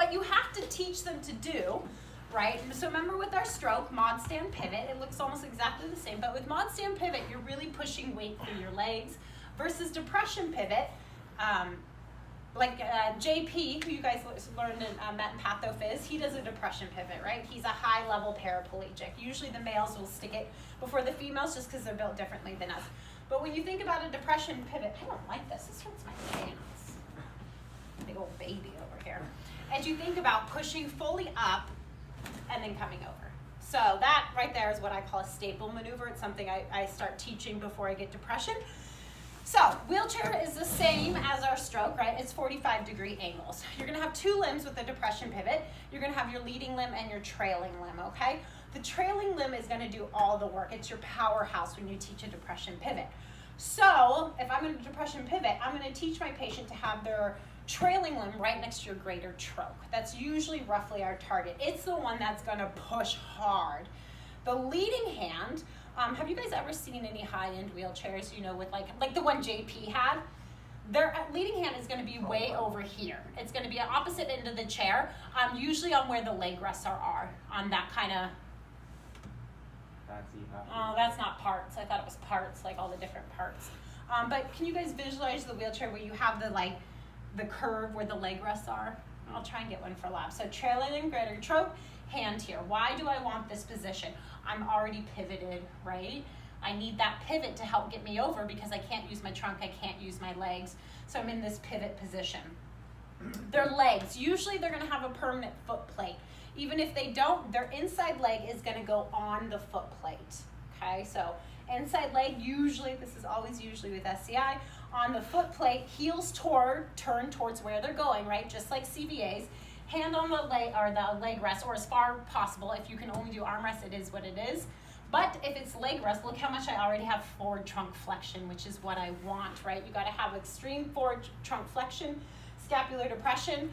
what you have to teach them to do, right? So remember with our stroke, mod, stand, pivot, it looks almost exactly the same, but with mod, stand, pivot, you're really pushing weight through your legs versus depression pivot. Like JP, who you guys learned in Met and Pathophys, he does a depression pivot, right? He's a high-level paraplegic. Usually the males will stick it before the females just because they're built differently than us. But when you think about a depression pivot, I don't like this. This hurts my hands. Big old baby over here. As you think about pushing fully up and then coming over. So that right there is what I call a staple maneuver. It's something I start teaching before I get depression. So wheelchair is the same as our stroke, right? It's 45-degree angles. You're gonna have two limbs with the depression pivot. You're gonna have your leading limb and your trailing limb, okay? The trailing limb is gonna do all the work. It's your powerhouse when you teach a depression pivot. So if I'm in a depression pivot, I'm gonna teach my patient to have their trailing limb right next to your greater trunk. That's usually roughly our target. It's the one that's gonna push hard. The leading hand, have you guys ever seen any high-end wheelchairs, you know, with like the one JP had? Their leading hand is going to be way over here. It's going to be an opposite end of the chair, usually on where the leg rests are, on that kind of, oh, that's not parts. I thought it was parts, like all the different parts. But can you guys visualize the wheelchair where you have the curve where the leg rests are? I'll try and get one for lab. So trailing and greater trunk, hand here. Why do I want this position? I'm already pivoted, right? I need that pivot to help get me over because I can't use my trunk, I can't use my legs. So I'm in this pivot position. Their legs, usually they're gonna have a permanent foot plate. Even if they don't, their inside leg is gonna go on the foot plate, okay? So inside leg, usually, this is always usually with SCI, on the foot plate, heels turn towards where they're going, right? Just like CVAs. Hand on the leg rest, or as far possible. If you can only do arm rest, it is what it is. But if it's leg rest, look how much I already have forward trunk flexion, which is what I want, right? You gotta have extreme forward trunk flexion, scapular depression,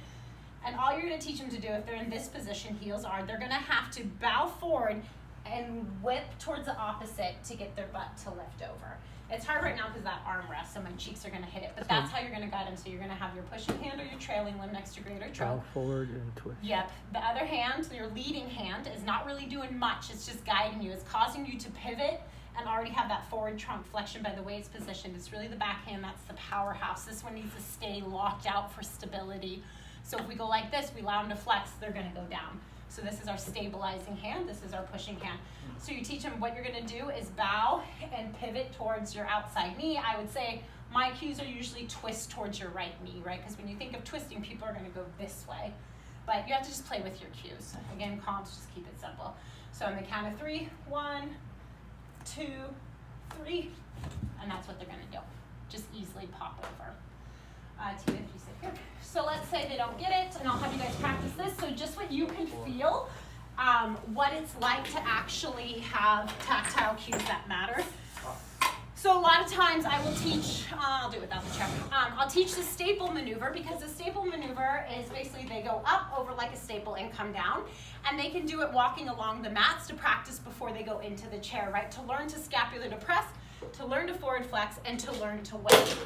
and all you're gonna teach them to do if they're in this position, heels are, they're gonna have to bow forward and whip towards the opposite to get their butt to lift over. It's hard right now because that arm rests, so my cheeks are going to hit it. But that's how you're going to guide them. So you're going to have your pushing hand or your trailing limb next to greater trunk. Bow forward and twist. Yep. The other hand, your leading hand, is not really doing much. It's just guiding you. It's causing you to pivot and already have that forward trunk flexion by the way it's positioned. It's really the back hand. That's the powerhouse. This one needs to stay locked out for stability. So if we go like this, we allow them to flex, they're going to go down. So this is our stabilizing hand, this is our pushing hand. So you teach them what you're gonna do is bow and pivot towards your outside knee. I would say my cues are usually twist towards your right knee, right? Because when you think of twisting, people are gonna go this way. But you have to just play with your cues. Again, comps, just keep it simple. So on the count of 3, 1, 2, 3, and that's what they're gonna do. Just easily pop over. Tina, if you sit here. So let's say they don't get it, and I'll have you guys practice this. So just what you can feel, what it's like to actually have tactile cues that matter. So a lot of times I will teach, I'll do it without the chair. I'll teach the staple maneuver because the staple maneuver is basically they go up over like a staple and come down. And they can do it walking along the mats to practice before they go into the chair, right? To learn to scapular depress, to learn to forward flex, and to learn to wait.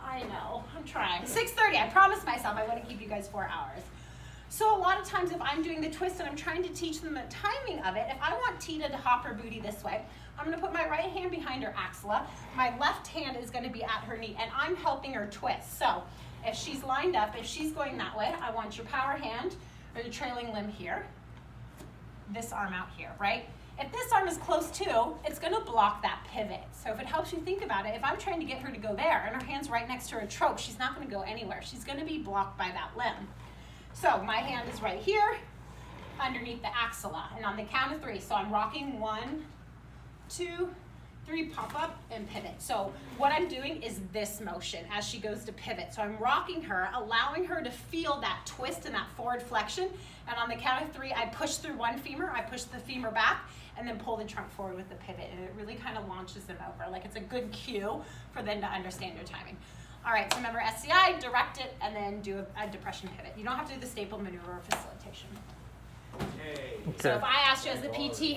I know, I'm trying. 6:30, I promised myself I want to keep you guys 4 hours. So a lot of times if I'm doing the twist and I'm trying to teach them the timing of it, if I want Tina to hop her booty this way, I'm going to put my right hand behind her axilla, my left hand is going to be at her knee, and I'm helping her twist. So if she's lined up, if she's going that way, I want your power hand or your trailing limb here, this arm out here, right? If this arm is close to, it's gonna block that pivot. So if it helps you think about it, if I'm trying to get her to go there and her hand's right next to her trunk, she's not gonna go anywhere. She's gonna be blocked by that limb. So my hand is right here, underneath the axilla, and on the count of 3. So I'm rocking 1, 2, 3, pop up and pivot. So what I'm doing is this motion as she goes to pivot. So I'm rocking her, allowing her to feel that twist and that forward flexion. And on the count of 3, I push through one femur, I push the femur back, and then pull the trunk forward with the pivot. And it really kind of launches them over. Like it's a good cue for them to understand your timing. All right, so remember SCI, direct it, and then do a depression pivot. You don't have to do the staple maneuver or facilitation. Okay. So if I asked you as the PT,